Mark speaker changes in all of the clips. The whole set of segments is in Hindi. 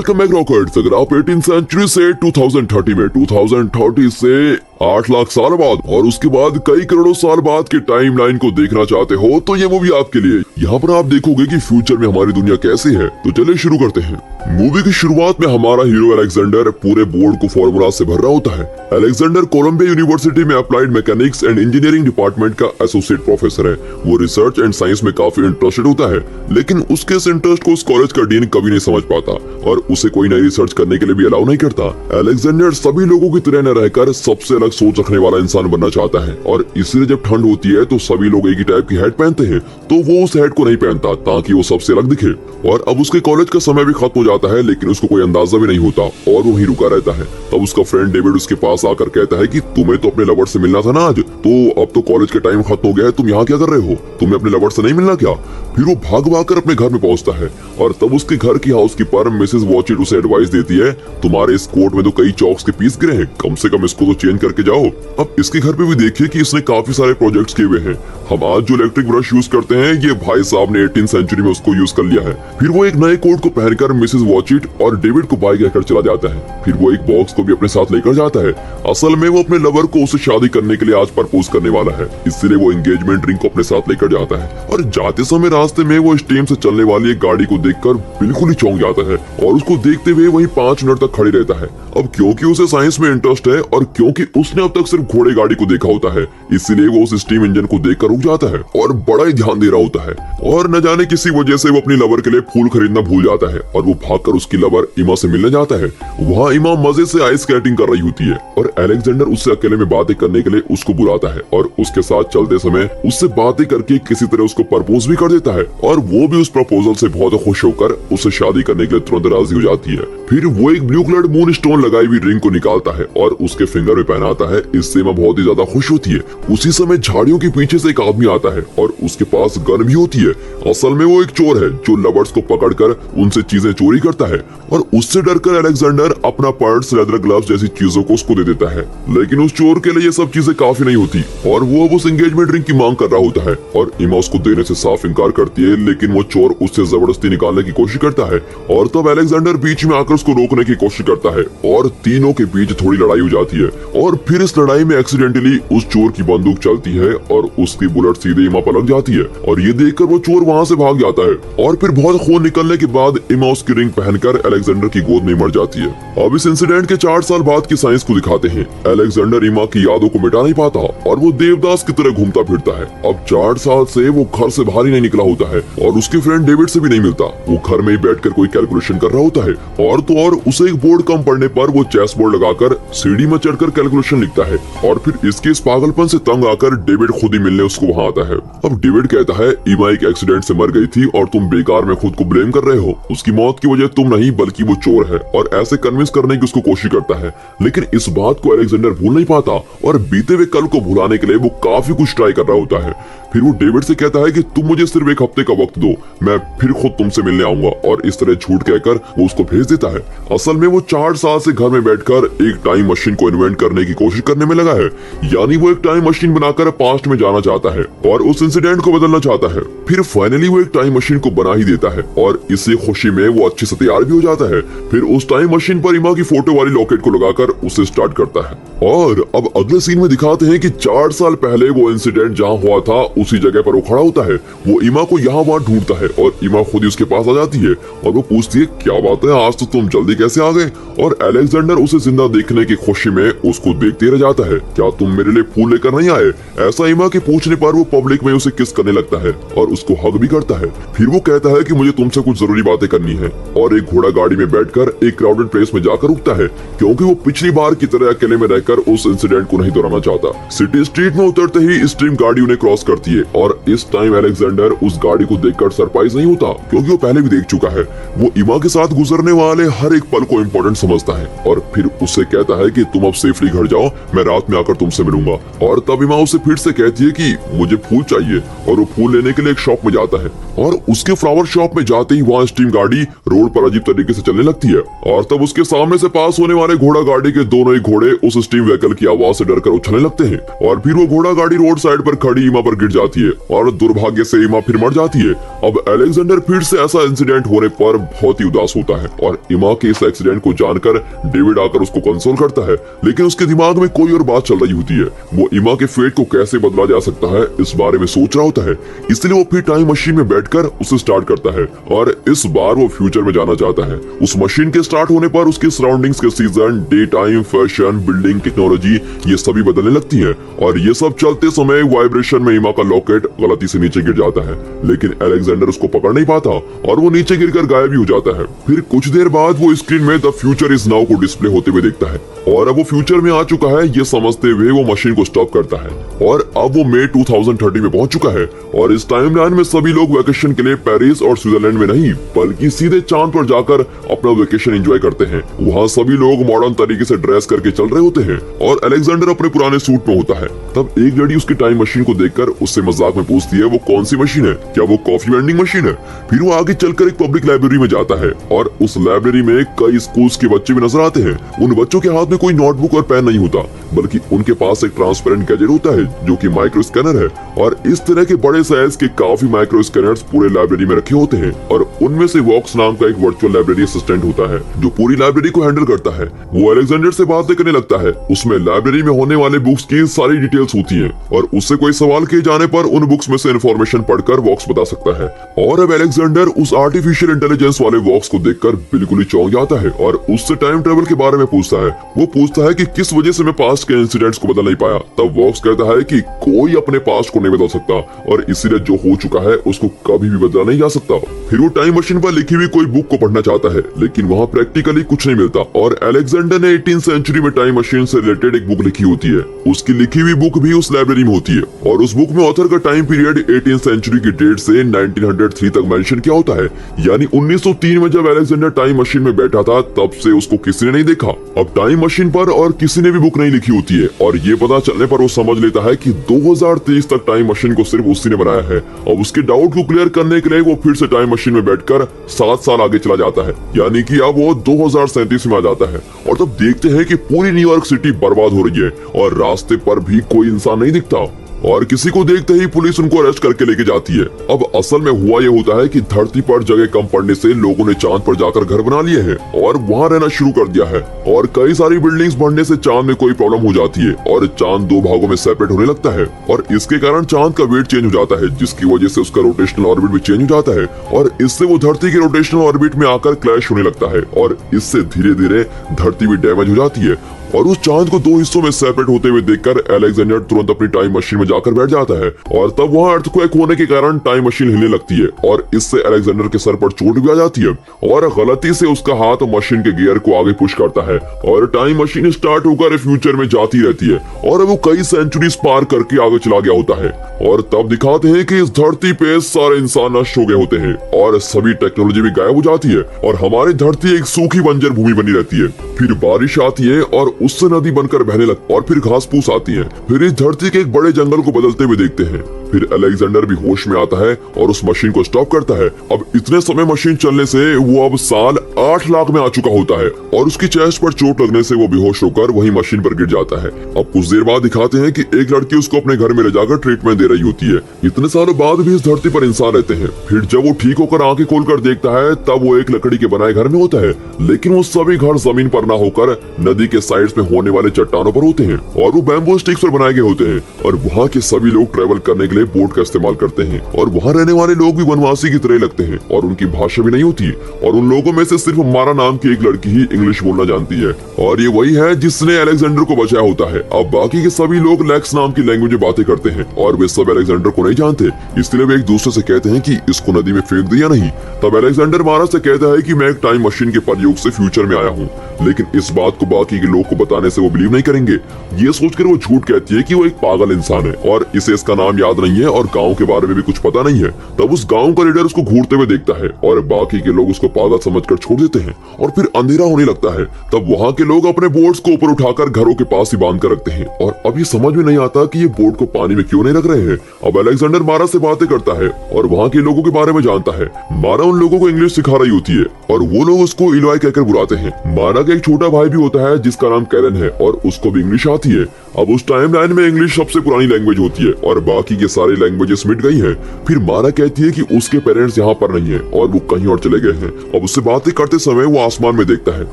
Speaker 1: Welcome back rockets. अगर आप 18th सेंचुरी से 2030 में 2030 से 8 लाख साल बाद और उसके बाद कई करोड़ों साल बाद के टाइमलाइन को देखना चाहते हो तो ये मूवी आपके लिए। यहाँ पर आप देखोगे कि फ्यूचर में हमारी दुनिया कैसी है। तो चलिए शुरू करते हैं। मूवी की शुरुआत में हमारा हीरो अलेक्जेंडर पूरे बोर्ड को फॉर्मूला से भर रहा होता है। अलेक्जेंडर कोलंबिया यूनिवर्सिटी में applied mechanics and engineering department का एसोसिएट प्रोफेसर है। वो रिसर्च एंड साइंस में काफी इंटरेस्टेड होता है, लेकिन उसके इस इंटरेस्ट को उस कॉलेज का डीन कभी नहीं समझ पाता और उसे कोई नई रिसर्च करने के लिए भी अलाउ नहीं करता। अलेक्जेंडर सभी लोगों की तरह न रहकर सबसे अलग सोच रखने वाला इंसान बनना चाहता है और इसलिए जब ठंड होती है तो सभी लोग एक ही टाइप की हैट पहनते हैं, तो वो उस हैट को नहीं पहनता ताकि वो सबसे अलग दिखे। और अब उसके कॉलेज का समय भी खत्म हो जाता है, लेकिन उसको कोई अंदाजा भी नहीं होता और वो ही रुका रहता है। तब उसका फ्रेंड डेविड उसके पास आकर कहता है कि तुम्हें तो अपने लवर से मिलना था ना आज, तो अब तो कॉलेज के टाइम खत्म हो गया है, तुम यहाँ क्या कर रहे हो? तुम्हें अपने लवर से नहीं मिलना क्या? फिर वो भाग कर अपने घर में पहुंचता है और तब उसके घर की हाउसकीपर मिसेस वॉचिट उसे एडवाइस देती है, तुम्हारे इस कोट में तो कई चॉक्स के पीस गिरे हैं, कम से कम इसको तो चेंज करके जाओ। अब इसके घर पे भी देखिए कि इसने काफी सारे प्रोजेक्ट्स किए हुए हैं। हम आज जो इलेक्ट्रिक ब्रश यूज करते हैं, ये भाई साहब ने 18th सेंचुरी में उसको यूज कर लिया है। फिर वो एक नए कोट को पहनकर मिसेस वॉचिट और डेविड को बाय कहकर चला जाता है। फिर वो एक बॉक्स को भी अपने साथ लेकर जाता है। असल में वो अपने लवर को उसे शादी करने के लिए आज प्रपोज करने वाला है, इसलिए वो एंगेजमेंट रिंग को अपने साथ लेकर जाता है। और जाते समय रास्ते में वो स्टीम से चलने वाली एक गाड़ी को देखकर बिल्कुल ही चौंक जाता है और उसको देखते हुए वहीं 5 मिनट तक खड़ी रहता है। अब क्योंकि उसे साइंस में इंटरेस्ट है और क्योंकि उसने अब तक सिर्फ घोड़े गाड़ी को देखा होता है, इसलिए वो उस स्टीम इंजन को देखकर रुक जाता है और बड़ा ही ध्यान दे रहा होता है। और न जाने किसी वजह से वो अपनी लवर के लिए फूल खरीदना भूल जाता है और वो भागकर उसकी लवर इमा से मिलने जाता है। वहाँ इमा मजे से आइस स्केटिंग कर रही होती है और अलेक्जेंडर उससे अकेले में बातें करने के लिए उसको बुलाता है और उसके साथ चलते समय उससे बातें करके किसी तरह उसको प्रपोज भी कर देता है और वो भी उस प्रपोजल से बहुत खुश होकर उससे शादी करने के लिए तुरंत राजी हो जाती है। फिर वो एक ब्लू कलर्ड मून स्टोन लगाई हुई रिंग को निकालता है और उसके फिंगर में पहनाता है। इससे माँ बहुत ही ज्यादा खुश होती है। उसी समय झाड़ियों के पीछे से एक आदमी आता है और उसके पास गन भी होती है। असल में वो एक चोर है जो लवर्स को पकड़कर उनसे चीजें चोरी करता है और उससे डरकर अलेक्जेंडर अपना पर्स, लेदर ग्लव्स जैसी चीजों को उसको दे देता है। लेकिन उस चोर के लिए ये सब चीजें काफी नहीं होती और वो अब उस एंगेजमेंट रिंग की मांग कर रहा होता है और इमा उसको देने से साफ इनकार करती है, लेकिन वो चोर उससे जबरदस्ती निकालने की कोशिश करता है और तब अलेक्जेंडर बीच में आकर उसको रोकने की कोशिश करता है और तीनों के बीच थोड़ी लड़ाई हो जाती है। और फिर इस लड़ाई में एक्सीडेंटली उस चोर की बंदूक चलती है और उसकी बुलेट सीधे इमा पर लग जाती है और ये देखकर वो चोर वहाँ से भाग जाता है। और फिर बहुत खून निकलने के बाद इमा उसकी रिंग पहनकर अलेक्जेंडर की गोद में मर जाती है। अब इस इंसिडेंट के 4 साल बाद की साइंस को दिखाते हैं। अलेक्जेंडर इमा की यादों को मिटा नहीं पाता और वो देवदास की तरह घूमता फिरता है। अब 4 साल से वो घर से बाहर ही नहीं निकला होता है और उसके फ्रेंड डेविड से भी नहीं मिलता। वो घर में ही बैठकर कोई कैलकुलेशन कर रहा होता है और तो और उसे एक बोर्ड कम पड़ने पर वो चेस बोर्ड लगाकर सीढ़ी में चढ़कर कैलकुलेशन लिखता है। और फिर इसके इस पागलपन से तंग आकर डेविड खुद ही मिलने उसको वहाँ आता है। अब डेविड कहता है इमा एक एक्सीडेंट से मर गई थी और तुम बेकार में खुद को ब्लेम कर रहे हो, उसकी मौत की वजह तुम नहीं बल्कि वो चोर है। और ऐसे कन्विंस करने की उसको कोशिश करता है, लेकिन इस बात को अलेक्जेंडर भूल नहीं पाता और बीते हुए कल को भुलाने के लिए वो काफी कुछ ट्राई कर रहा होता है। फिर वो डेविड से कहता है कि तुम मुझे सिर्फ 1 हफ्ते का वक्त दो, मैं फिर खुद तुमसे मिलने आऊंगा। और इस तरह झूठ कहकर वो उसको भेज देता है। असल में वो 4 साल से घर में बैठकर एक टाइम मशीन को इन्वेंट करने की कोशिश करने में लगा है, यानी वो एक टाइम मशीन बनाकर पास्ट में जाना चाहता है और उस इंसिडेंट को बदलना चाहता है। फिर फाइनली वो एक टाइम मशीन को बना ही देता है और इसी खुशी में वो अच्छे से तैयार भी हो जाता है। फिर उस टाइम मशीन पर इमा की फोटो वाली लॉकेट को लगाकर उसे स्टार्ट करता है। और अब अगले सीन में दिखाते हैं कि 4 साल पहले वो इंसिडेंट जहाँ हुआ था उसी जगह पर वो खड़ा होता है। वो इमा को यहाँ वहाँ ढूंढता है और इमा खुद ही उसके पास आ जाती है और वो पूछती है क्या बात है, आज तो तुम जल्दी कैसे आ गए? और अलेक्जेंडर उसे जिंदा देखने की खुशी में उसको देखते रह जाता है। क्या तुम मेरे लिए फूल लेकर नहीं आए? ऐसा इमा के पूछने पर वो पब्लिक में उसे किस करने लगता है और उसको हग भी करता है। फिर वो कहता है कि मुझे तुमसे कुछ जरूरी बातें करनी है और एक घोड़ा गाड़ी में बैठकर एक क्राउडेड प्लेस में जाकर रुकता है क्योंकि वो पिछली बार की तरह अकेले में रहकर उस इंसिडेंट को नहीं दोहराना चाहता। सिटी स्ट्रीट में उतरते ही स्ट्रीम गाड़ी उन्हें क्रॉस करती है और इस टाइम अलेक्जेंडर उस गाड़ी को देखकर सरप्राइज नहीं होता क्योंकि वो पहले भी देख चुका है। वो इमा के साथ गुजरने वाले हर एक पल को इम्पोर्टेंट समझता है और फिर उससे कहता है कि तुम अब सेफली घर जाओ, मैं रात में आकर तुमसे मिलूंगा। और तब इमा उसे फिर से कहती है कि मुझे फूल चाहिए और वो फूल लेने के लिए एक शॉप में जाता है और उसके फ्लावर शॉप में जाते ही वहाँ स्टीम गाड़ी रोड पर अजीब तरीके से चलने लगती है और तब उसके सामने से पास होने वाले घोड़ा गाड़ी के दोनों ही घोड़े उस स्टीम व्हीकल की आवाज से डरकर उछलने लगते हैं और फिर वो घोड़ा गाड़ी रोड साइड पर खड़ी इमा पर गिर जाती है और दुर्भाग्य से इमा फिर मर जाती है। अब अलेक्जेंडर फिर से ऐसा इंसिडेंट होने पर बहुत ही उदास होता होता है और इमा के इस एक्सीडेंट को जानकर डेविड आकर उसको कंसोल करता है, लेकिन उसके दिमाग में कोई और बात चल रही होती है। वो इमा के फेट को कैसे बदला जा सकता है इस बारे में सोच रहा होता है, इसलिए वो फिर टाइम मशीन में बैठकर उसे स्टार्ट करता है और इस बार वो फ्यूचर में जाना चाहता है। उस मशीन के स्टार्ट होने पर उसके सराउंडिंग्स के season, day time, fashion, building, technology ये सभी बदलने लगती है और ये सब चलते समय वाइब्रेशन में इमा का लॉकेट गलती से नीचे गिर जाता है, लेकिन अलेक्जेंडर उसको पकड़ नहीं पाता और वो नीचे गिरकर गायब भी हो जाता है। फिर कुछ देर बाद वो स्क्रीन में द फ्यूचर इज नाउ को डिस्प्ले होते हुए देखता है और अब वो फ्यूचर में आ चुका है ये समझते हुए वो मशीन को स्टॉप करता है और अब वो मई 2030 में पहुंच चुका है और इस टाइमलाइन में सभी लोग वेकेशन के लिए पेरिस और स्विट्जरलैंड में नहीं बल्कि सीधे चांद पर जाकर अपना वेकेशन एंजॉय करते हैं। वहाँ सभी लोग मॉडर्न तरीके से ड्रेस करके चल रहे होते हैं और अलेक्जेंडर अपने पुराने सूट में होता है। तब एक लड़की उसकी टाइम मशीन को देखकर उससे मजाक में पूछती है वो कौन सी मशीन है, क्या वो कॉफी वेंडिंग मशीन है। फिर वो आगे चलकर एक पब्लिक लाइब्रेरी में जाता है और उस लाइब्रेरी में कई स्कूल्स के बच्चे भी नजर आते हैं। उन बच्चों के हाथ में कोई नोटबुक और पेन नहीं होता बल्कि उनके पास एक ट्रांसपेरेंट गैजेट होता है जो कि माइक्रो स्कैनर है और इस तरह के बड़े साइज के काफी माइक्रो स्कैनर्स पूरे लाइब्रेरी में रखे होते हैं और उनमें से वॉक्स नाम का एक वर्चुअल लाइब्रेरी असिस्टेंट होता है जो पूरी लाइब्रेरी को हैंडल करता है। वो अलेक्जेंडर से बातें करने लगता है। उसमें लाइब्रेरी में होने वाले बुक्स की सारी डिटेल्स होती हैं और उससे कोई सवाल किए जाने पर उन बुक्स में से इन्फॉर्मेशन पढ़कर वॉक्स बता सकता है। और अब अलेक्जेंडर उस आर्टिफिशियल इंटेलिजेंस वाले वॉक्स को देखकर बिल्कुल ही चौंक जाता है और उससे टाइम ट्रेवल के बारे में पूछता है। वो पूछता है कि किस वजह से मैं पास्ट के इंसिडेंट्स को बदल नहीं पाया। तब वॉक्स कहता है कि कोई अपने पास्ट को नहीं बदल सकता और इसीलिए जो हो चुका है उसको कभी भी बदला नहीं जा सकता। फिर वो टाइम मशीन पर लिखी हुई कोई बुक को पढ़ना चाहता है लेकिन वहाँ प्रैक्टिकली कुछ नहीं मिलता और अलेक्जेंडर ने 18th सेंचुरी में टाइम मशीन से रिलेटेड एक बुक लिखी होती है। उसकी लिखी हुई बुक भी उस लाइब्रेरी में होती है और उस बुक में ऑथर का टाइम पीरियड 18th सेंचुरी की डेट से 1903 तक मेंशन किया होता है, यानी 1903 में जब अलेक्जेंडर टाइम मशीन में बैठा था तब से उसको किसी ने नहीं देखा। अब टाइम मशीन पर और किसी ने भी बुक नहीं लिखी होती है और ये पता चलने पर वो समझ लेता है कि 2023 तक टाइम मशीन को सिर्फ उसी ने बनाया है। अब उसके डाउट को क्लियर करने के लिए वो फिर से टाइम मशीन में बैठकर 7 साल आगे चला जाता है, यानी कि अब वो 2037 में आ जाता है और तब देखते हैं कि पूरी न्यूयॉर्क सिटी बर्बाद हो रही है और रास्ते पर भी कोई इंसान नहीं दिखता और किसी को देखते ही पुलिस उनको अरेस्ट करके लेके जाती है। अब असल में हुआ ये होता है कि धरती पर जगह कम पड़ने से लोगों ने चांद पर जाकर घर बना लिए हैं और वहाँ रहना शुरू कर दिया है और कई सारी बिल्डिंग्स बढ़ने से चांद में कोई प्रॉब्लम हो जाती है और चांद 2 भागों में सेपरेट होने लगता है और इसके कारण चांद का वेट चेंज हो जाता है जिसकी वजह से उसका रोटेशनल ऑर्बिट भी चेंज हो जाता है और इससे वो धरती के रोटेशनल ऑर्बिट में आकर क्लैश होने लगता है और इससे धीरे धीरे धरती भी डैमेज हो जाती है और उस चांद को 2 हिस्सों में सेपरेट होते हुए देखकर अलेक्जेंडर तुरंत अपनी टाइम मशीन में जाकर बैठ जाता है और तब वहाँ अर्थक्वेक होने के कारण टाइम मशीन हिलने लगती है और इससे अलेक्जेंडर के सर पर चोट भी आ जाती है और गलती से उसका हाथ मशीन के गियर को आगे पुश करता है और टाइम मशीन स्टार्ट होकर फ्यूचर में जाती रहती है और वो कई सेंचुरीज पार करके आगे चला गया होता है और तब दिखाते हैं कि इस धरती पे सारे इंसान नष्ट हो गए होते हैं और सभी टेक्नोलॉजी भी गायब हो जाती है और हमारी धरती एक सूखी बंजर भूमि बनी रहती है। फिर बारिश आती है और उससे नदी बनकर बहने लगती और फिर घास फूस आती है। फिर इस धरती के एक बड़े जंगल को बदलते हुए देखते हैं। फिर अलेक्जेंडर भी होश में आता है और उस मशीन को स्टॉप करता है। अब इतने समय मशीन चलने से वो अब साल 8 लाख में आ चुका होता है और उसकी चेस्ट पर चोट लगने से वो बेहोश होकर वही मशीन पर गिर जाता है। अब कुछ देर बाद दिखाते हैं कि एक लड़की उसको अपने घर में ले जाकर ट्रीटमेंट दे रही होती है। इतने सालों बाद भी इस धरती पर इंसान रहते हैं। फिर जब वो ठीक होकर आंखें खोलकर देखता है तब वो एक लकड़ी के बनाए घर में होता है, लेकिन वो सभी घर जमीन पर ना होकर नदी के साइड्स में होने वाले चट्टानों पर होते हैं और वो बैम्बू स्टिक्स पर बनाए गए होते हैं और वहाँ के सभी लोग ट्रेवल करने के लिए बोट का इस्तेमाल करते हैं और वहाँ रहने वाले लोग भी वनवासी की तरह लगते हैं और उनकी भाषा भी नहीं होती और उन लोगों में से सिर्फ मारा नाम की एक लड़की ही इंग्लिश बोलना जानती है और ये वही है जिसने अलेक्जेंडर को बचाया होता है। अब बाकी के सभी लोग लैक्स नाम की लैंग्वेज में बातें करते हैं और वे सब अलेक्जेंडर को नहीं जानते, इसलिए वे एक दूसरे से कहते हैं कि इसको नदी में फेंक दिया नहीं। तब अलेक्जेंडर मारा से कहता है कि मैं एक टाइम मशीन के प्रयोग से फ्यूचर में आया हूँ, लेकिन इस बात को बाकी के लोग को बताने से वो बिलीव नहीं करेंगे। ये सोचकर वो झूठ कहती है कि वो एक पागल इंसान है और इसे इसका नाम याद नहीं है और गांव के बारे में भी कुछ पता नहीं है। तब उस गांव का लीडर उसको घूरते हुए देखता है और बाकी के लोग उसको पागल समझकर छोड़ देते हैं और फिर अंधेरा होने लगता है। तब वहाँ के लोग अपने बोट्स को ऊपर उठाकर घरों के पास ही बांध कर रखते हैं और अब ये समझ में नहीं आता कि ये बोट को पानी में क्यों नहीं रख रहे हैं। अब अलेक्जेंडर मारा से बातें करता है और वहाँ के लोगों के बारे में जानता है। मारा उन लोगों को इंग्लिश सिखा रही होती है और वो लोग उसको इलॉय कहकर बुलाते हैं। मारा का एक छोटा भाई भी होता है जिसका नाम कैरन है और उसको भी इंग्लिश आती है। अब उस टाइम लाइन में इंग्लिश सबसे पुरानी लैंग्वेज होती है और बाकी के सारी लैंग्वेजेस मिट गई हैं। फिर मारा कहती है कि उसके पेरेंट्स यहाँ पर नहीं है और वो कहीं और चले गए हैं। अब उससे बातें करते समय वो आसमान में देखता है,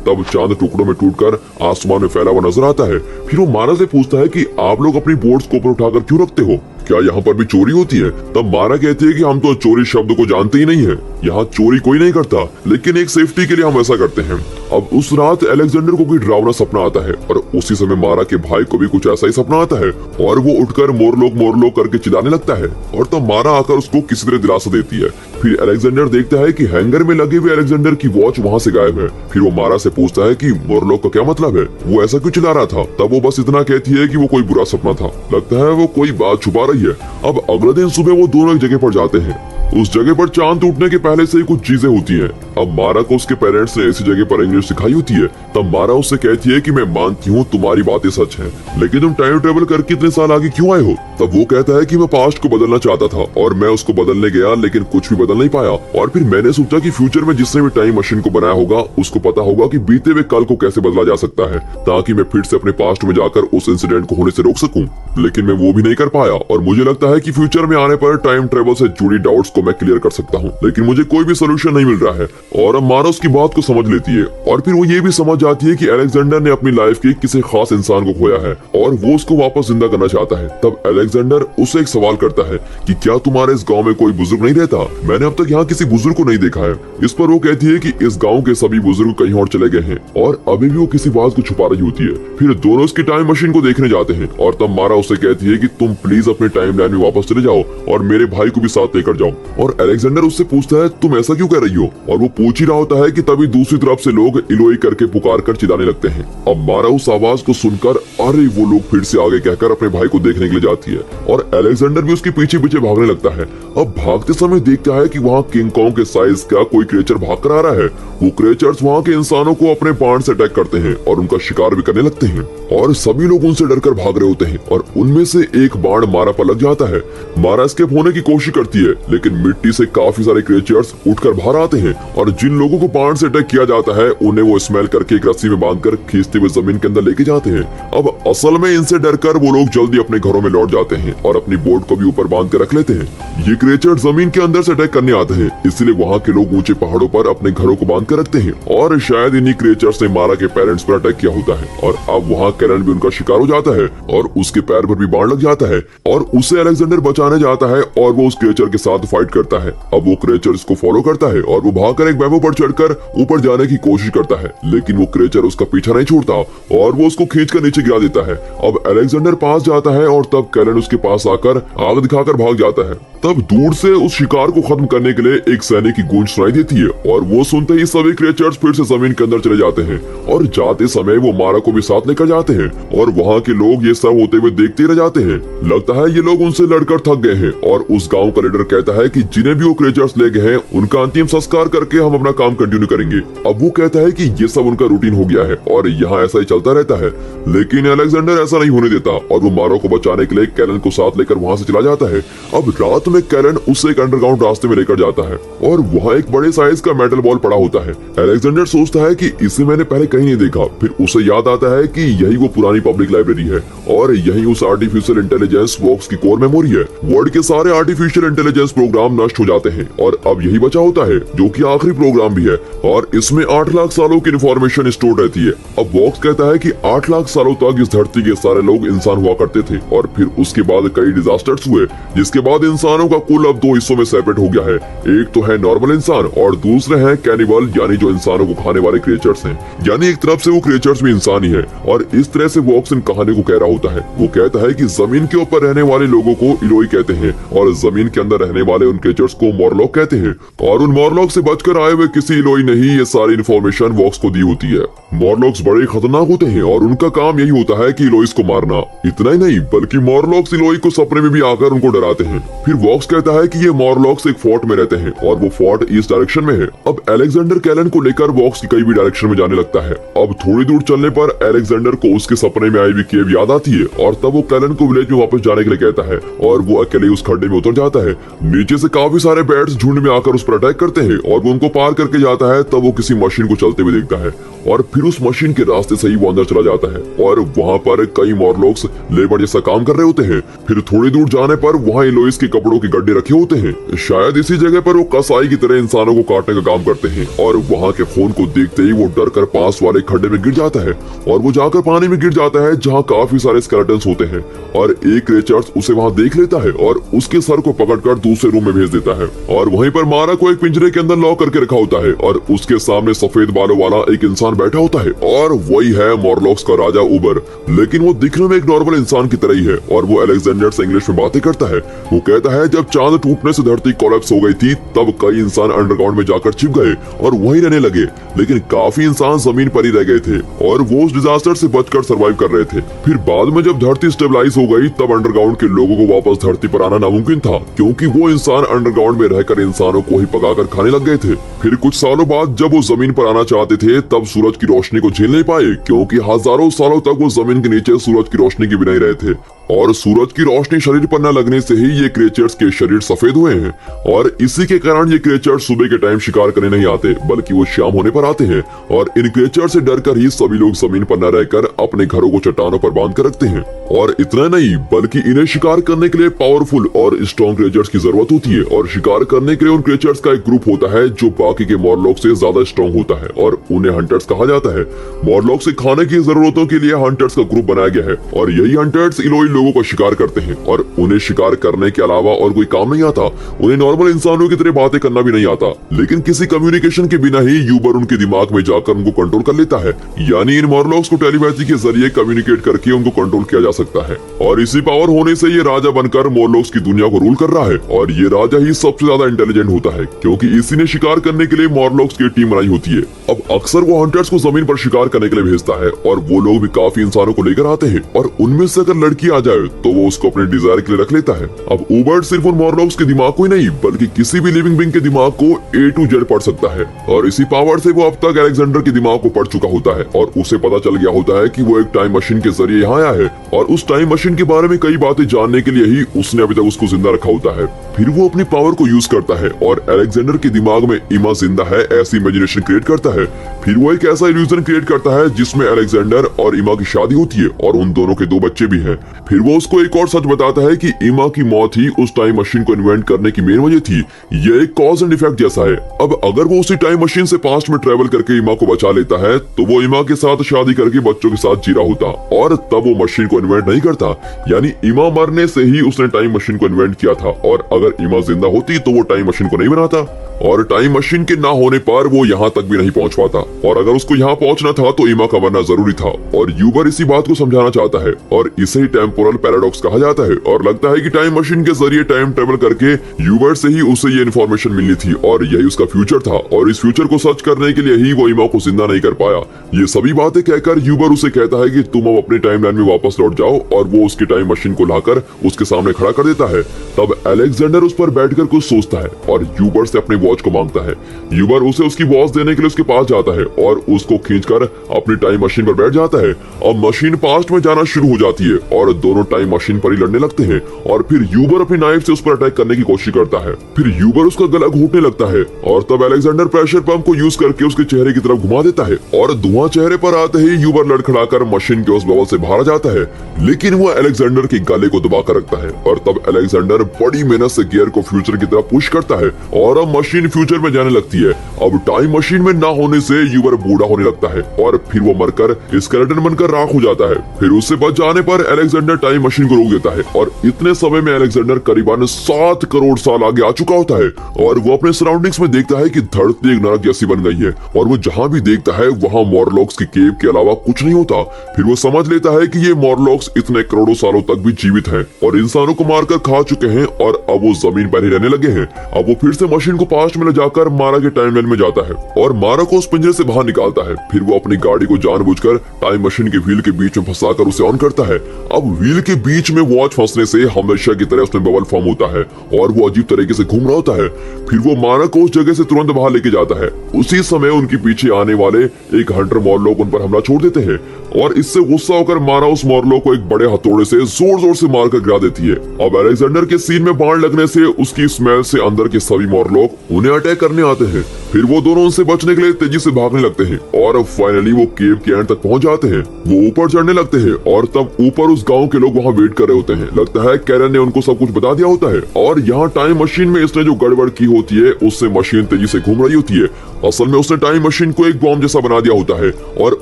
Speaker 1: तब चांद टुकड़ों में टूटकर आसमान में फैला हुआ नजर आता है। फिर वो मारा से पूछता है कि आप लोग अपनी बोट्स को ऊपर उठाकर क्यों रखते हो, क्या यहाँ पर भी चोरी होती है? तब मारा कहती है कि हम तो चोरी शब्द को जानते ही नहीं है, यहाँ चोरी कोई नहीं करता, लेकिन एक सेफ्टी के लिए हम ऐसा करते हैं। अब उस रात अलेक्जेंडर को कोई डरावना सपना आता है और उसी समय मारा के भाई को भी कुछ ऐसा ही सपना आता है और वो उठकर मोरलोक करके चिल्लाने लगता है और तब मारा आकर उसको किसी तरह दिलासा देती है। फिर अलेक्जेंडर देखता है कि हैंगर में लगे हुए अलेक्जेंडर की वॉच वहाँ से गायब है। फिर वो मारा से पूछता है कि मोरलोक का क्या मतलब है, वो ऐसा क्यों चिल्ला रहा था? तब वो बस इतना कहती है कि वो कोई बुरा सपना था, लगता है वो कोई बात छुपा रही है। अब अगले दिन सुबह वो दोनों एक जगह पर जाते हैं। उस जगह पर चांद टूटने के पहले से ही कुछ चीजें होती हैं। अब मारा को उसके पेरेंट्स ने ऐसी जगह पर इंग्लिश सिखाई होती है। तब मारा उससे कहती है कि मैं मानती हूँ तुम्हारी बातें सच हैं, लेकिन तुम टाइम ट्रेवल करके इतने साल आगे क्यों आए हो? तब वो कहता है कि मैं पास्ट को बदलना चाहता था और मैं उसको बदलने गया, लेकिन कुछ भी बदल नहीं पाया। और फिर मैंने सोचा कि फ्यूचर में जिसने भी टाइम मशीन को बनाया होगा उसको पता होगा कि बीते हुए कल को कैसे बदला जा सकता है, ताकि मैं फिर से अपने पास्ट में जाकर उस इंसिडेंट को होने से रोक सकूं। लेकिन मैं वो भी नहीं कर पाया और मुझे लगता है कि फ्यूचर में आने पर टाइम ट्रेवल से जुड़ी डाउट्स को मैं क्लियर कर सकता हूँ, लेकिन मुझे कोई भी सोल्यूशन नहीं मिल रहा है। और अब मारा उसकी बात को समझ लेती है और फिर वो ये भी समझ जाती है कि अलेक्जेंडर ने अपनी लाइफ के किसी खास इंसान को खोया है और वो उसको वापस जिंदा करना चाहता है। तब अलेक्जेंडर उससे एक सवाल करता है कि क्या तुम्हारे इस गांव में कोई बुजुर्ग नहीं रहता? मैंने अब तक यहाँ किसी बुजुर्ग को नहीं देखा है। इस पर वो कहती है कि इस गाँव के सभी बुजुर्ग कहीं और चले गए हैं और अभी भी वो किसी बात को छुपा रही होती है। फिर दोनों उसकी टाइम मशीन को देखने जाते हैं और तब मारा उससे कहती है कि तुम प्लीज अपने टाइम लाइन में वापस चले जाओ और मेरे भाई को भी साथ लेकर जाओ। और अलेक्जेंडर उससे पूछता है तुम ऐसा क्यों कर रही हो? और वो पूछ ही रहा होता है कि तभी दूसरी तरफ से लोग इलोई करके पुकार कर चिल्लाने लगते हैं। अब मारा उस आवाज को सुनकर अरे वो लोग फिर से आगे कहकर अपने भाई को देखने के लिए जाती है और अलेक्जेंडर भी उसके पीछे पीछे भागने लगता है। अब भागते समय देखता है कि वहाँ किंग कॉन्ग के साइज का कोई क्रिएचर भाग कर आ रहा है। वो क्रिएचर्स वहाँ के इंसानों को अपने बाण से अटैक करते हैं और उनका शिकार भी करने लगते हैं और सभी लोग उनसे डरकर भाग रहे होते हैं और उनमें से एक बाण मारा पर लग जाता है। मारा एस्केप होने की कोशिश करती है, लेकिन मिट्टी से काफी सारे क्रिएचर्स उठकर बाहर आते हैं और जिन लोगों को बाण से अटैक किया जाता है उन्हें वो स्मेल करके एक रस्सी में बांधकर खींचते हुए जमीन के अंदर लेके जाते हैं। अब असल में इनसे डरकर वो लोग जल्दी अपने घरों में लौट जाते हैं और अपनी बोट को भी ऊपर बांध कर रख लेते हैं। ये क्रिएचर जमीन के अंदर से अटैक करने आते हैं, इसलिए वहाँ के लोग ऊंचे पहाड़ों पर अपने घरों को बांध कर रखते हैं और शायद इन्हीं क्रिएचर्स ने मारा के पेरेंट्स पर अटैक किया होता है और अब वहाँ कैरन भी उनका शिकार हो जाता है और उसके पैर पर भी बाण लग जाता है और उसे अलेक्जेंडर बचाने जाता है और वो उस क्रिएचर के साथ फाइट करता है। अब वो क्रिएचर इसको फॉलो करता है और वो भागकर एक बैम्बू पर चढ़कर ऊपर जाने की कोशिश करता है, लेकिन वो क्रिएचर उसका पीछा नहीं छोड़ता और वो उसको खींचकर नीचे गिरा देता है। अब अलेक्जेंडर पास जाता है और तब कैरन उसके पास आकर आग दिखाकर भाग जाता है। तब दूर से उस शिकार को खत्म करने के लिए एक सैनिक की गूंज सुनाई देती है और वो सुनते ही सभी क्रिएचर्स फिर से जमीन के अंदर चले जाते हैं और जाते समय वो मारा को भी साथ लेकर जाते हैं और वहाँ के लोग ये सब होते हुए देखते रह जाते हैं। लगता है ये लोग उनसे लड़कर थक गए हैं और उस गांव का लीडर कहता है कि जिन्हें भी वो क्रिएचर्स ले गए हैं उनका अंतिम संस्कार करके हम अपना काम कंटिन्यू करेंगे। अब वो कहता है कि ये सब उनका रूटीन हो गया है और यहाँ ऐसा ही चलता रहता है, लेकिन अलेक्जेंडर ऐसा नहीं होने देता और वो मारा को बचाने के लिए कैरन को साथ लेकर वहाँ से चला जाता है। अब रात में कैरन उसे एक अंडरग्राउंड रास्ते में लेकर जाता है और वहाँ एक बड़े साइज का मेटल बॉल पड़ा होता है। अलेक्जेंडर सोचता है कि इसे मैंने पहले कहीं नहीं देखा। फिर उसे याद आता है कि यही वो पुरानी पब्लिक लाइब्रेरी है और यही उस आर्टिफिशियल इंटेलिजेंस बॉक्स की कोर मेमोरी है। वर्ल्ड के सारे आर्टिफिशियल इंटेलिजेंस प्रोग्राम नष्ट हो जाते हैं और अब यही बचा होता है जो कि आखिरी प्रोग्राम भी है और इसमें 8 लाख सालों की इन्फॉर्मेशन स्टोर रहती है। अब बॉक्स कहता है कि 8 लाख सालों तक इस धरती के सारे लोग इंसान हुआ करते थे और फिर उसके बाद कई डिजास्टर्स हुए, जिसके बाद इंसानों का कुल अब 2 हिस्सों में सेपरेट हो गया है। एक तो है नॉर्मल इंसान और दूसरे हैं कैनिबल, यानी जो इंसानों को खाने वाले क्रिएचर्स हैं। यानी एक तरफ से वो क्रिएचर्स भी इंसान ही है और इस तरह से बॉक्स इन कहानी को कह रहा होता है। वो कहता है कि जमीन के ऊपर रहने वाले लोगों को इलोई कहते हैं और जमीन के अंदर रहने वाले उन क्रिएचर्स को मोरलॉक कहते हैं और उन मोरलॉक से बचकर आए हुए किसी इलोई ने ही ये सारी इन्फॉर्मेशन बॉक्स को दी होती है। मोरलॉक्स बड़े खतरनाक होते हैं और उनका काम यही होता है कि इलोइस को मारना। इतना ही नहीं बल्कि मोरलॉक्स इलोई को सपने में भी आकर उनको डराते हैं। फिर फॉक्स कहता है कि ये मॉरलॉक्स एक फोर्ट में रहते हैं और वो फोर्ट ईस्ट डायरेक्शन में है। अब अलेक्जेंडर कैलन को लेकर वॉक्स की कई भी डायरेक्शन में जाने लगता है। अब थोड़ी दूर चलने पर अलेक्जेंडर को उसके सपने में आई हुई केव याद आती है और तब वो कैलन को विलेज में वापस जाने के लिए कहता है और वो अकेले उस खड्डे में उतर जाता है। नीचे से काफी सारे बैट्स झुंड में आकर उस पर अटैक करते हैं और वो उनको पार करके जाता है। तब वो किसी मशीन को चलते हुए देखता है और फिर उस मशीन के रास्ते से ही वो अंदर चला जाता है और वहाँ पर कई मॉरलॉक्स लेबर जैसा काम कर रहे होते हैं। फिर थोड़ी दूर जाने पर वहाँ इलोइस के कपड़ों के गड्ढे रखे होते हैं। शायद इसी जगह पर वो कसाई की तरह इंसानों को काटने का काम करते हैं और वहाँ के खून को देखते ही वो डर कर पास वाले खड्डे में गिर जाता है और वो जाकर पानी में गिर जाता है जहाँ काफी सारे स्केलेटन्स होते हैं और एक क्रीचर्स उसे वहाँ देख लेता है और उसके सर को पकड़कर दूसरे रूम में भेज देता है और वहीं पर मारा को एक पिंजरे के अंदर लॉक करके रखा होता है और उसके सामने सफेद बालों वाला एक इंसान बैठा होता है और वही है मॉरलॉक्स का राजा उबर। लेकिन वो दिखने में एक नॉर्मल इंसान की तरह ही है और वो अलेक्जेंडर से इंग्लिश में बातें करता है। वो कहता है जब चांद टूटने से धरती कोलैप्स हो गई थी तब कई इंसान अंडरग्राउंड में जाकर छिप गए और वहीं रहने लगे, लेकिन काफी इंसान जमीन पर ही रह गए थे और वो उस डिजास्टर से बचकर सर्वाइव कर रहे थे। फिर बाद में जब धरती स्टेबलाइज हो गई तब अंडरग्राउंड के लोगों को वापस धरती पर आना नामुमकिन था क्योंकि वो इंसान अंडरग्राउंड में रहकर इंसानों को ही पकाकर खाने लग गए थे। फिर कुछ सालों बाद जब वो जमीन पर आना चाहते थे तब सूरज की रोशनी को झेल नहीं पाए क्योंकि हजारों सालों तक वो जमीन के नीचे सूरज की रोशनी के बिना ही रहे थे और सूरज की रोशनी शरीर पर न लगने से ही ये क्रिएचर्स के शरीर सफेद हुए हैं और इसी के कारण ये क्रिएचर्स सुबह के टाइम शिकार करने नहीं आते बल्कि वो शाम होने पर आते हैं और इन क्रिएचर से डरकर ही सभी लोग जमीन पर न रहकर अपने घरों को चट्टानों पर बांध कर रखते हैं। और इतना नहीं बल्कि इन्हें शिकार करने के लिए पावरफुल और स्ट्रॉन्ग क्रिएचर्स की जरूरत होती है और शिकार करने के लिए उन क्रिएचर्स का एक ग्रुप होता है जो बाकी के मॉरलॉक से ज्यादा स्ट्रॉन्ग होता है और उन्हें हंटर्स कहा जाता है। मॉरलॉक से खाने की जरूरतों के लिए हंटर्स का ग्रुप बनाया गया है और यही हंटर्स इलोई लोगों को शिकार करते हैं और उन्हें शिकार करने के अलावा और कोई काम नहीं आता। उन्हें नॉर्मल इंसानों की तरह बातें करना भी नहीं आता, लेकिन किसी कम्युनिकेशन के बिना ही यूबर उनके दिमाग में जाकर उनको कंट्रोल कर लेता है। यानी इन मॉरलॉक्स को टेलीपैथी के जरिए कम्युनिकेट करके उनको कंट्रोल किया जा सकता है और इसी पावर होने से ये राजा बनकर मॉरलॉक्स की दुनिया को रूल कर रहा है और ये राजा ही सबसे ज्यादा इंटेलिजेंट होता है क्योंकि इसी ने शिकार करने के लिए मॉरलॉक्स की टीम बनाई होती है। अब अक्सर वो हंटर्स को जमीन पर शिकार करने के लिए भेजता है और वो लोग भी काफी इंसानों को लेकर आते हैं और उनमें से अगर लड़की आ जाए तो वो उसको अपने डिजायर के लिए रख लेता है। अब उबर्ट सिर्फ उन मॉरलॉक्स के दिमाग को ही नहीं बल्कि किसी भी लिविंग बीइंग के दिमाग को A to Z पढ़ सकता है और इसी पावर से वो अब तक अलेक्जेंडर के दिमाग को पढ़ चुका होता है और उसे पता चल गया होता है कि वो एक टाइम मशीन के जरिए यहाँ आया है और उस टाइम मशीन के बारे में कई बातें जानने के लिए ही उसने अभी तक उसको जिंदा रखा होता है। फिर वो अपनी पावर को यूज करता है और अलेक्जेंडर के दिमाग में इमा जिंदा है ऐसी इमेजिनेशन क्रिएट करता है। फिर वो एक ऐसा इल्यूजन क्रिएट करता है जिसमें अलेक्जेंडर और इमा की शादी होती है और उन दोनों के 2 बच्चे भी हैं। फिर वो उसको एक और सच बताता है कि इमा की मौत ही उस टाइम मशीन को इन्वेंट करने की मेन वजह थी। ये एक कॉज एंड इफेक्ट जैसा है। अब अगर वो उसी टाइम मशीन से पास्ट में ट्रेवल करके इमा को बचा लेता है तो वो इमा के साथ शादी करके बच्चों के साथ जी रहा होता और तब वो मशीन को इन्वेंट नहीं करता। यानी इमा मरने से ही उसने टाइम मशीन को इन्वेंट किया था और अगर इमा जिंदा होती तो वो टाइम मशीन को नहीं बनाता और टाइम मशीन के ना होने पर वो यहाँ तक भी नहीं पहुँच पाता और अगर उसको यहाँ पहुँचना था तो इमा का मरना जरूरी था। और यूबर इसी बात को समझाना चाहता है और इसे ही टेम्पोरल पैराडॉक्स कहा जाता है और लगता है कि टाइम मशीन के जरिए टाइम ट्रेवल करके यूबर से ही उसे ये इन्फॉर्मेशन मिलनी थी और यही उसका फ्यूचर था और इस फ्यूचर को सच करने के लिए ही वो इमा को जिंदा नहीं कर पाया। ये सभी बातें कहकर यूबर उसे कहता है कि तुम अब अपने टाइमलाइन में वापस लौट जाओ और वो उसकी टाइम मशीन को लाकर उसके सामने खड़ा कर देता है। तब अलेक्जेंडर उस पर बैठकर कुछ सोचता है और यूबर से अपनी वॉच को मांगता है। यूबर उसे उसकी वॉच देने के लिए उसके पास जाता है और उसको खींचकर अपनी टाइम मशीन पर बैठ जाता है। अब मशीन पास्ट में जाना शुरू हो जाती है और दोनों टाइम मशीन पर ही लड़ने लगते हैं और फिर यूबर अपनी नाइफ से उस पर अटैक करने की कोशिश करता है। फिर यूबर उसका गला घोटने लगता है और तब अलेक्जेंडर प्रेशर पंप को यूज करके उसके चेहरे की तरफ घुमा देता है और धुआं चेहरे पर आते ही यूबर लड़खड़ाकर मशीन के उस बबल से बाहर जाता है, लेकिन वो अलेक्जेंडर के गले को दबाकर रखता है और तब अलेक्जेंडर बड़ी मेहनत से गियर को फ्यूचर की तरफ पुश करता है और अब मशीन फ्यूचर में जाने लगती है। अब टाइम मशीन में ना होने से यूबर बूढ़ा होने लगता है और फिर वो मरकर स्केलेटन बनकर राख हो जाता है। फिर उससे बच जाने पर अलेक्जेंडर टाइम मशीन को रोक देता है और इतने समय में अलेक्जेंडर करीबन 7 करोड़ साल आगे आ चुका होता है और वो अपने सराउंडिंग्स में देखता है कि धरती एक नरक जैसी बन गई है और वो जहाँ भी देखता है वहाँ मॉरलॉक्स की केव के अलावा कुछ नहीं होता। फिर वो समझ लेता है कि ये मॉरलॉक्स इतने करोड़ों सालों तक भी जीवित हैं और इंसानों को मारकर खा चुके हैं और अब वो जमीन पर ही रहने लगे हैं। अब वो फिर से मशीन को पास्ट में ले जाकर मारा के टाइम टाइमलाइन में जाता है और मारा को उस पिंजरे से बाहर निकालता है। फिर वो अपनी गाड़ी को जानबूझकर टाइम मशीन के व्हील के बीच में फंसाकर उसे ऑन करता है। अब व्हील के बीच में वॉच फंसने से हमेशा की तरह उसमें बबल फॉर्म होता है और वो अजीब तरीके से घूम रहा होता है। फिर वो मारा को उस जगह से तुरंत बाहर लेके जाता है। उसी समय उनके पीछे आने वाले एक हंटर मॉर्लॉक उन पर हमला छोड़ देते हैं और इससे गुस्सा होकर मारा उस मॉर्लॉक को एक बड़े हथौड़े से जोर जोर से मारकर गिरा देती है। अब अलेक्जेंडर के सीन में बाण लगने से उसकी स्मेल से अंदर के सभी मॉर्लॉक उन्हें अटैक करने आते हैं। फिर वो दोनों उनसे बचने के लिए तेजी से भागने लगते हैं और फाइनली वो केव के एंड तक पहुंच जाते हैं। वो ऊपर चढ़ने लगते हैं और तब ऊपर उस गांव के लोग वहां वेट कर रहे होते हैं। लगता है कैरन ने उनको सब कुछ बता दिया होता है और यहाँ टाइम मशीन में इसने जो गड़बड़ की होती है उससे मशीन तेजी से घूम रही होती है। असल में उसने टाइम मशीन को एक बॉम्ब जैसा बना दिया होता है और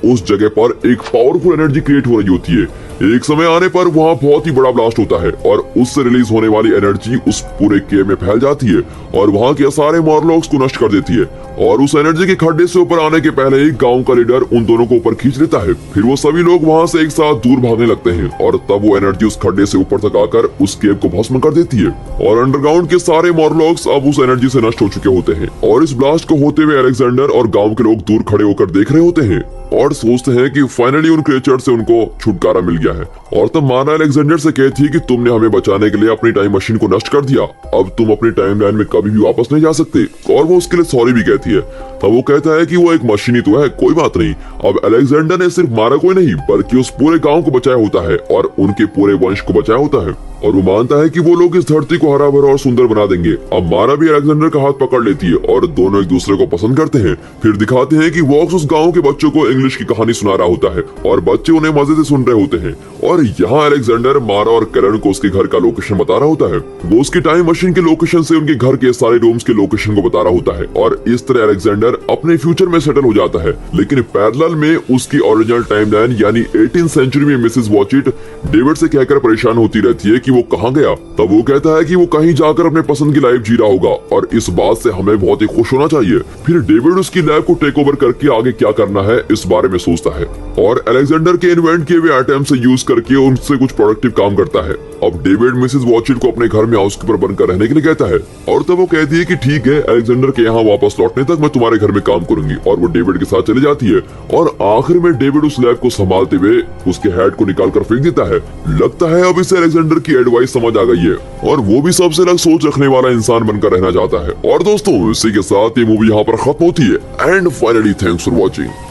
Speaker 1: उस जगह पर एक पावरफुल एनर्जी क्रिएट हो रही होती है। एक समय आने पर वहाँ बहुत ही बड़ा ब्लास्ट होता है और उससे रिलीज होने वाली एनर्जी उस पूरे केव में फैल जाती है और वहाँ के सारे मॉर्लॉक्स को नष्ट कर देती है। और उस एनर्जी के खड्डे से ऊपर आने के पहले ही गांव का लीडर उन दोनों को ऊपर खींच लेता है। फिर वो सभी लोग वहाँ से एक साथ दूर भागने लगते हैं और तब वो एनर्जी उस खड्डे से ऊपर तक आकर उस केव को भस्म कर देती है और अंडरग्राउंड के सारे मॉर्लॉक्स अब उस एनर्जी से नष्ट हो चुके होते हैं। और इस ब्लास्ट को होते हुए अलेक्जेंडर और गाँव के लोग दूर खड़े होकर देख रहे होते हैं और सोचते हैं कि फाइनली उन क्रिएचर से उनको छुटकारा मिल गया है। और तब माना अलेक्जेंडर से कहती है कि तुमने हमें बचाने के लिए अपनी टाइम मशीन को नष्ट कर दिया, अब तुम अपनी टाइमलाइन में कभी भी वापस नहीं जा सकते। और वो उसके लिए सॉरी भी कहती है। तब वो कहता है कि वो एक मशीन ही तो है, कोई बात नहीं। अब अलेक्जेंडर ने सिर्फ मारा को ही नहीं बल्कि उस पूरे गाँव को बचाया होता है और उनके पूरे वंश को बचाया होता है और वो मानता है कि वो लोग इस धरती को हरा भरा और सुंदर बना देंगे। अब मारा भी अलेक्जेंडर का हाथ पकड़ लेती है और दोनों एक दूसरे को पसंद करते हैं। फिर दिखाते हैं कि वॉक्स उस गांव के बच्चों को इंग्लिश की कहानी सुना रहा होता है और बच्चे उन्हें मजे से सुन रहे होते हैं। और यहाँ अलेक्जेंडर मारा और कैरन को उसके घर का लोकेशन बता रहा होता है। वो उसकी टाइम मशीन के लोकेशन से उनके घर के सारे रूम्स के लोकेशन को बता रहा होता है और इस तरह अलेक्जेंडर अपने फ्यूचर में सेटल हो जाता है। लेकिन पैरेलल में उसकी ओरिजिनल टाइमलाइन यानी 18th सेंचुरी में मिसेस वॉचिट डेविड से कहकर परेशान होती रहती है कि वो कहाँ गया। तब वो कहता है कि वो कहीं जाकर अपने पसंद की लाइफ जी रहा होगा और इस बात से हमें बहुत ही खुश होना चाहिए। फिर डेविड उसकी लैब को टेक ओवर करके आगे क्या करना है इस बारे में सोचता है और अलेक्जेंडर के इन्वेंट किए हुए आइटम से यूज करके उनसे कुछ प्रोडक्टिव काम करता है। अब डेविड मिसेस वॉचिट को अपने घर में हाउसकीपर बनकर रहने के लिए कहता है और तब वो कहती है कि ठीक है, अलेक्जेंडर के यहाँ वापस लौटने तक मैं तुम्हारे घर में काम करूंगी। और वो डेविड के साथ चली जाती है और आखिर में डेविड उस लैब को संभालते हुए उसके हेड को निकाल कर फेंक देता है। लगता है अब इसे अलेक्जेंडर की एडवाइस समझ आ गई है और वो भी सबसे अलग सोच रखने वाला इंसान बनकर रहना चाहता है। और दोस्तों, इसी के साथ ये मूवी यहाँ पर खत्म होती है। And finally thanks for watching.